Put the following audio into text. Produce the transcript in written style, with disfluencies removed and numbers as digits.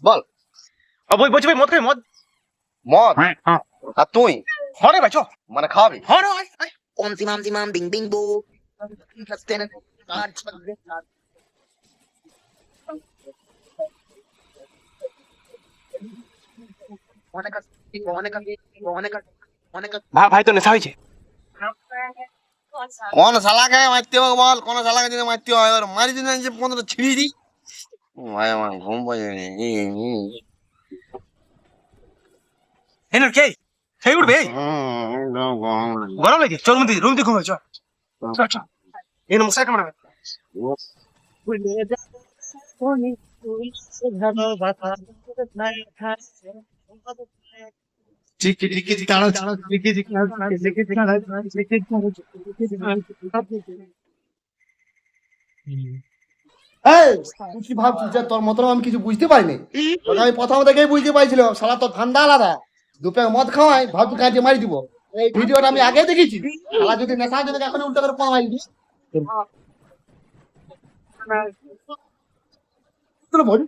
বল। বই বলছি ভাই মদ খাই মদ। মদ? আর তুই? হরে ভাই চ মানে খাওয়াবি? হরে Om timam timam bing bing bo. ভাই তো নেশা হয়েছে। কোন শালাকে মারতে হবে বল, কোন শালাকে যদি মারতে হয় এবার মারি দিন যে পনেরো ছিঁড়ি দিই। ভাই আমার ঘুম পাচ্ছে। হেন কে সেই উঠবে গরম লাগে চল রুম দিয়ে ঘুমাই চল চল চল এই মশাই কামড়াবে। এই তুই কি ভাবছিস যে তোর মতন আমি কিছু বুঝতে পারিনি? তোকে আমি প্রথম থেকেই বুঝতে পারছিলাম শালা তোর ঠান্ডা আলাদা। দুপে মদ খাওয়াই ভাবছি কাজে মারি দিব। এই ভিডিওটা আমি আগে দেখেছি। শালা যদি নেশা যদি এখন উল্টো করে পাওয়াই দিস তোর বল